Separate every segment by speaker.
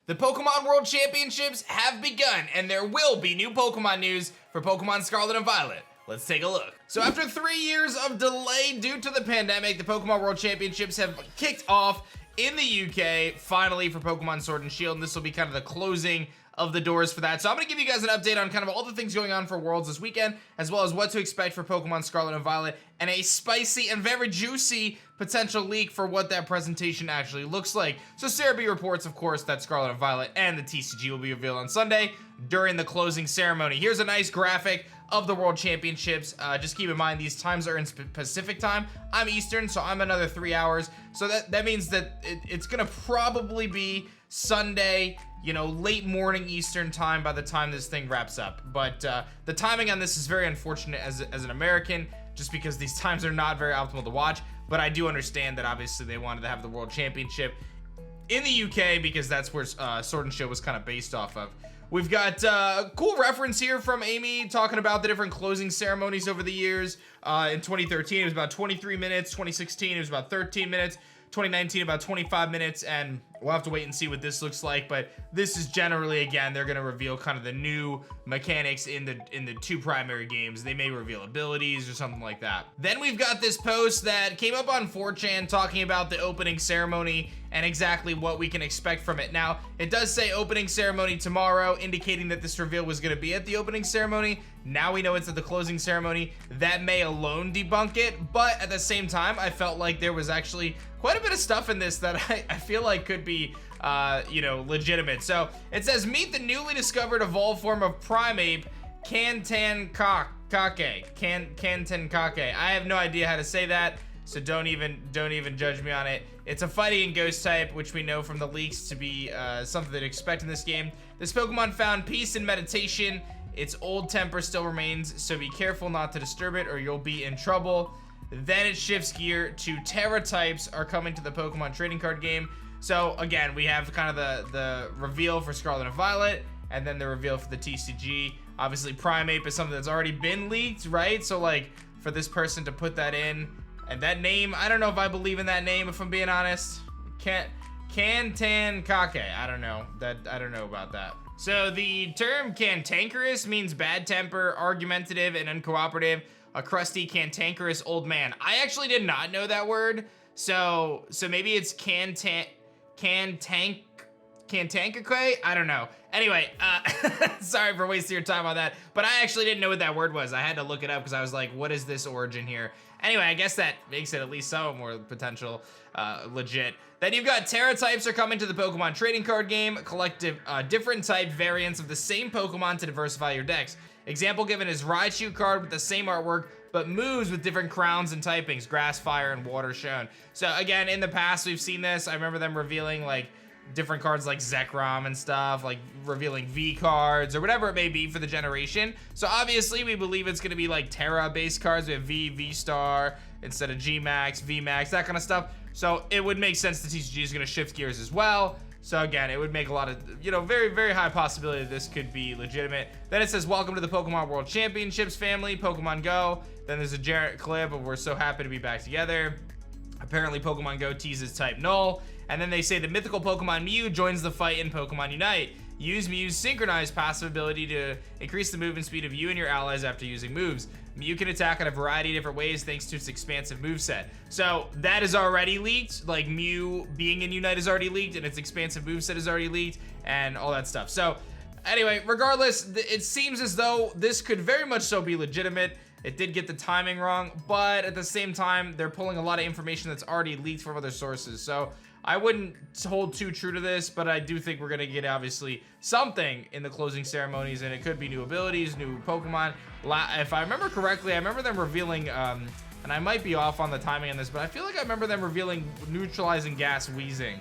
Speaker 1: The Pokemon World Championships have begun, and there will be new Pokemon news for Pokemon Scarlet and Violet. Let's take a look. So after 3 years of delay due to the pandemic, the Pokemon World Championships have kicked off in the UK, finally, for Pokemon Sword and Shield, and this will be kind of the closing of the doors for that. So I'm gonna give you guys an update on kind of all the things going on for Worlds this weekend, as well as what to expect for Pokemon Scarlet and Violet, and a spicy and very juicy potential leak for what that presentation actually looks like. So Cerebi reports, of course, that Scarlet and Violet and the TCG will be revealed on Sunday during the closing ceremony. Here's a nice graphic of the World Championships. Just keep in mind, these times are in Pacific time. I'm Eastern, so I'm another 3 hours. So that means that it's gonna probably be Sunday, you know, late morning Eastern time by the time this thing wraps up. But the timing on this is very unfortunate as an American, just because these times are not very optimal to watch. But I do understand that obviously they wanted to have the World Championship in the UK because that's where Sword and Shield was kind of based off of. We've got a cool reference here from Amy talking about the different closing ceremonies over the years. In 2013, it was about 23 minutes. 2016, it was about 13 minutes. 2019, about 25 minutes, and we'll have to wait and see what this looks like. But this is generally, again, they're gonna reveal kind of the new mechanics in the two primary games. They may reveal abilities or something like that. Then we've got this post that came up on 4chan talking about the opening ceremony and exactly what we can expect from it. Now, it does say opening ceremony tomorrow, indicating that this reveal was gonna be at the opening ceremony. Now we know it's at the closing ceremony. That may alone debunk it, but at the same time, I felt like there was actually quite a bit of stuff in this that I feel like could be, you know, legitimate. So it says, meet the newly discovered evolved form of Primeape, Kantankake. Kantankake. I have no idea how to say that, so don't even judge me on it. It's a fighting and ghost type, which we know from the leaks to be something that expect in this game. This Pokemon found peace and meditation. Its old temper still remains, so be careful not to disturb it or you'll be in trouble. Then it shifts gear to Terra types are coming to the Pokemon trading card game. So again, we have kind of the reveal for Scarlet and Violet, and then the reveal for the TCG. Obviously, Primeape is something that's already been leaked, right? So like, for this person to put that in, and that name, I don't know if I believe in that name, if I'm being honest. Kantankake, I don't know. I don't know about that. So the term cantankerous means bad temper, argumentative, and uncooperative. A crusty, cantankerous old man. I actually did not know that word, so maybe it's cantankake? I don't know. Anyway, sorry for wasting your time on that, but I actually didn't know what that word was. I had to look it up because I was like, what is this origin here? Anyway, I guess that makes it at least some more potential legit. Then you've got Terra types are coming to the Pokemon trading card game. Collective different type variants of the same Pokemon to diversify your decks. Example given is Raichu card with the same artwork, but moves with different crowns and typings, grass, fire, and water shown. So again, in the past, we've seen this. I remember them revealing like different cards like Zekrom and stuff, like revealing V cards or whatever it may be for the generation. So obviously we believe it's gonna be like Terra based cards. We have V-Star instead of G-Max, V-Max, that kind of stuff. So it would make sense the TCG is gonna shift gears as well. So again, it would make a lot of, you know, very, very high possibility that this could be legitimate. Then it says, welcome to the Pokemon World Championships family, Pokemon Go. Then there's a Jarrett clip of we're so happy to be back together. Apparently Pokemon Go teases type Null. And then they say the mythical Pokemon Mew joins the fight in Pokemon Unite. Use Mew's synchronized passive ability to increase the movement speed of you and your allies after using moves. Mew can attack in a variety of different ways thanks to its expansive moveset. So that is already leaked. Like Mew being in Unite is already leaked, and its expansive moveset is already leaked, and all that stuff. So anyway, regardless, it seems as though this could very much so be legitimate. It did get the timing wrong, but at the same time, they're pulling a lot of information that's already leaked from other sources. So I wouldn't hold too true to this, but I do think we're gonna get obviously something in the closing ceremonies, and it could be new abilities, new Pokemon. If I remember correctly, I remember them revealing, and I might be off on the timing on this, but I feel like I remember them revealing neutralizing gas wheezing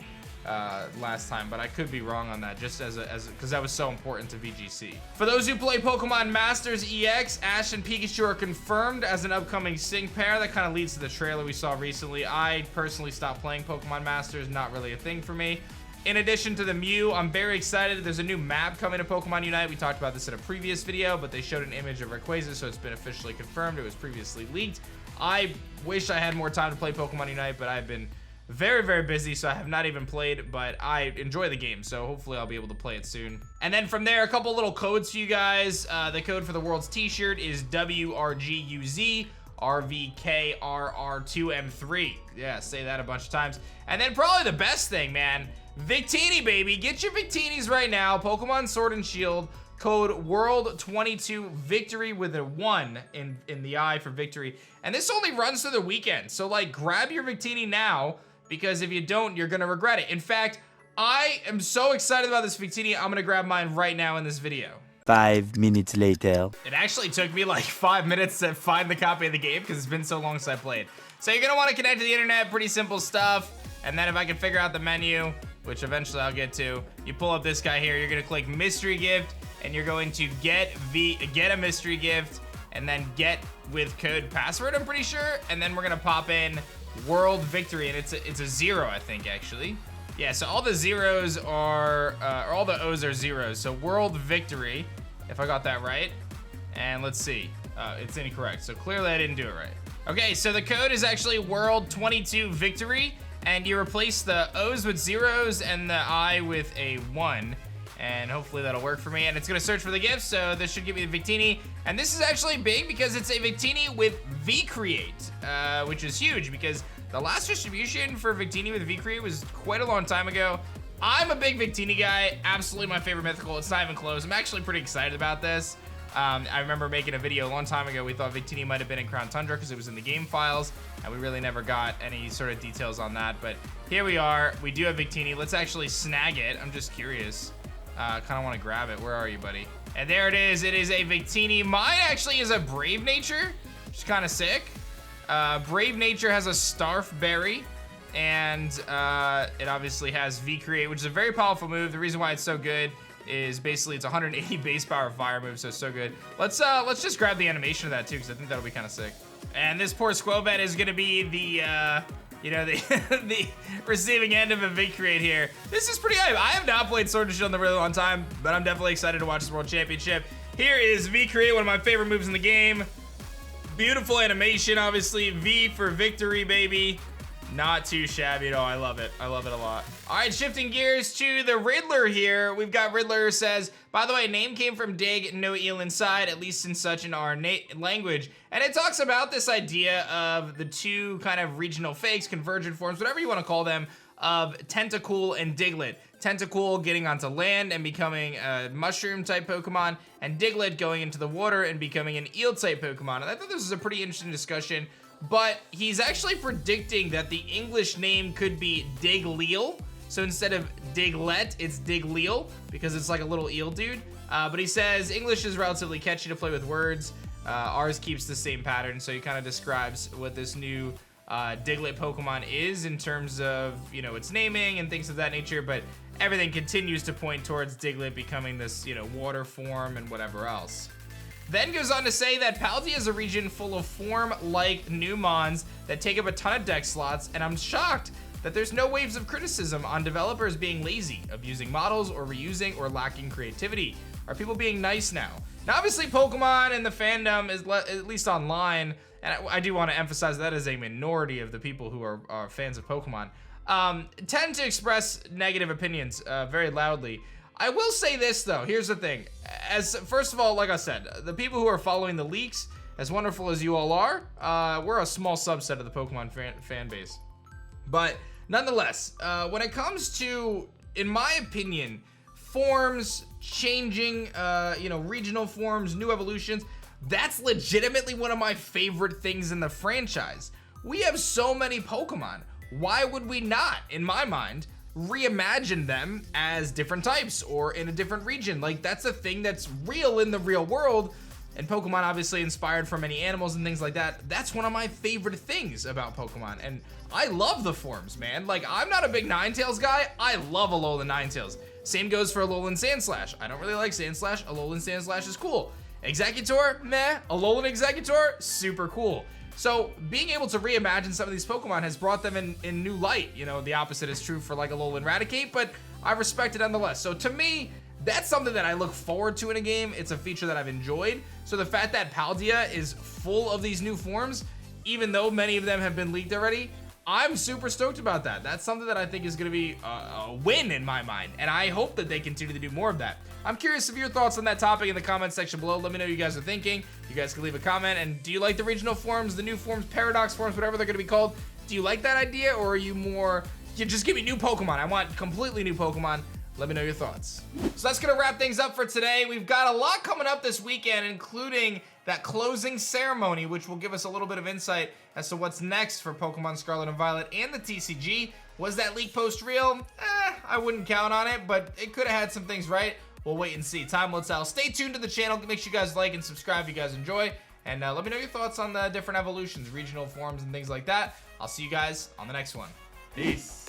Speaker 1: last time, but I could be wrong on that, just because that was so important to VGC. For those who play Pokemon Masters EX, Ash and Pikachu are confirmed as an upcoming sync pair. That kind of leads to the trailer we saw recently. I personally stopped playing Pokemon Masters, not really a thing for me. In addition to the Mew, I'm very excited. There's a new map coming to Pokemon Unite. We talked about this in a previous video, but they showed an image of Rayquaza, so it's been officially confirmed. It was previously leaked. I wish I had more time to play Pokemon Unite, but I've been very, very busy, so I have not even played, but I enjoy the game, so hopefully I'll be able to play it soon. And then from there, a couple little codes for you guys. The code for the World's t-shirt is WRGUZ RVKRR2M3. Yeah, say that a bunch of times. And then probably the best thing, man, Victini, baby. Get your Victinis right now. Pokemon Sword and Shield, code World22 Victory with a 1 in the I for victory. And this only runs through the weekend. So like, grab your Victini now, because if you don't, you're gonna regret it. In fact, I am so excited about this Victini, I'm gonna grab mine right now in this video.
Speaker 2: 5 minutes later.
Speaker 1: It actually took me like 5 minutes to find the copy of the game because it's been so long since I played. So you're gonna wanna connect to the internet, pretty simple stuff. And then if I can figure out the menu, which eventually I'll get to, you pull up this guy here, you're gonna click Mystery Gift, and you're going to get a Mystery Gift, and then get with code password, I'm pretty sure. And then we're gonna pop in World Victory, and it's a 0, I think, actually. Yeah, so all the zeros are, or all the O's are zeros. So World Victory, if I got that right. And let's see, it's incorrect. So clearly I didn't do it right. Okay, so the code is actually World22 Victory, and you replace the O's with zeros and the I with a 1. And hopefully that'll work for me. And it's gonna search for the gift, so this should give me the Victini. And this is actually big because it's a Victini with V-Create, which is huge because the last distribution for Victini with V-Create was quite a long time ago. I'm a big Victini guy, absolutely my favorite mythical. It's not even close. I'm actually pretty excited about this. I remember making a video a long time ago. We thought Victini might have been in Crown Tundra because it was in the game files, and we really never got any sort of details on that. But here we are. We do have Victini. Let's actually snag it. I'm just curious. Kind of want to grab it. Where are you, buddy? And there it is. It is a Victini. Mine actually is a Brave Nature, which is kind of sick. Brave Nature has a Starf Berry, and it obviously has V-Create, which is a very powerful move. The reason why it's so good is basically it's 180 base power fire move, so it's so good. Let's just grab the animation of that too, because I think that'll be kind of sick. And this poor Squelbet is gonna be the you know, the receiving end of a V-Create here. This is pretty hype. I have not played Sword and Shield in a really long time, but I'm definitely excited to watch this World Championship. Here is V-Create, one of my favorite moves in the game. Beautiful animation, obviously. V for victory, baby. Not too shabby at all. I love it. I love it a lot. All right, shifting gears to the Riddler here. We've got Riddler who says, by the way, name came from dig, no eel inside, at least in such in our language. And it talks about this idea of the two kind of regional fakes, convergent forms, whatever you want to call them, of Tentacool and Diglett. Tentacool getting onto land and becoming a mushroom type Pokemon, and Diglett going into the water and becoming an eel type Pokemon. And I thought this was a pretty interesting discussion. But he's actually predicting that the English name could be Digleel. So instead of Diglett, it's Digleel, because it's like a little eel dude. But he says English is relatively catchy to play with words. Ours keeps the same pattern, so he kind of describes what this new Diglett Pokemon is in terms of, you know, its naming and things of that nature. But everything continues to point towards Diglett becoming this, you know, water form and whatever else. Then goes on to say that Paldea is a region full of form-like new mons that take up a ton of deck slots, and I'm shocked that there's no waves of criticism on developers being lazy, abusing models, or reusing, or lacking creativity. Are people being nice now? Now, obviously, Pokemon and the fandom, is at least online, and I do want to emphasize that is a minority of the people who are fans of Pokemon, tend to express negative opinions very loudly. I will say this though, here's the thing. First of all, like I said, the people who are following the leaks, as wonderful as you all are, we're a small subset of the Pokemon fan base. But nonetheless, when it comes to, in my opinion, forms changing, you know, regional forms, new evolutions, that's legitimately one of my favorite things in the franchise. We have so many Pokemon. Why would we not, in my mind, reimagine them as different types or in a different region? Like, that's a thing that's real in the real world, and Pokemon obviously inspired from many animals and things like that. That's one of my favorite things about Pokemon, and I love the forms, man. Like, I'm not a big Ninetales guy. I love Alolan Ninetales. Same goes for Alolan Sandslash. I don't really like Sandslash. Alolan Sandslash is cool. Executor, meh. Alolan Executor, super cool. So being able to reimagine some of these Pokemon has brought them in new light. You know, the opposite is true for like Alolan Raticate, but I respect it nonetheless. So to me, that's something that I look forward to in a game. It's a feature that I've enjoyed. So the fact that Paldea is full of these new forms, even though many of them have been leaked already, I'm super stoked about that. That's something that I think is going to be a win in my mind, and I hope that they continue to do more of that. I'm curious of your thoughts on that topic in the comment section below. Let me know what you guys are thinking. You guys can leave a comment, and do you like the regional forms, the new forms, paradox forms, whatever they're going to be called? Do you like that idea, or are you more, you just give me new Pokemon? I want completely new Pokemon. Let me know your thoughts. So that's gonna wrap things up for today. We've got a lot coming up this weekend, including that closing ceremony, which will give us a little bit of insight as to what's next for Pokemon Scarlet and Violet and the TCG. Was that leak post real? I wouldn't count on it, but it could have had some things right. We'll wait and see. Time will tell. Stay tuned to the channel. Make sure you guys like and subscribe if you guys enjoy. And let me know your thoughts on the different evolutions, regional forms, and things like that. I'll see you guys on the next one. Peace.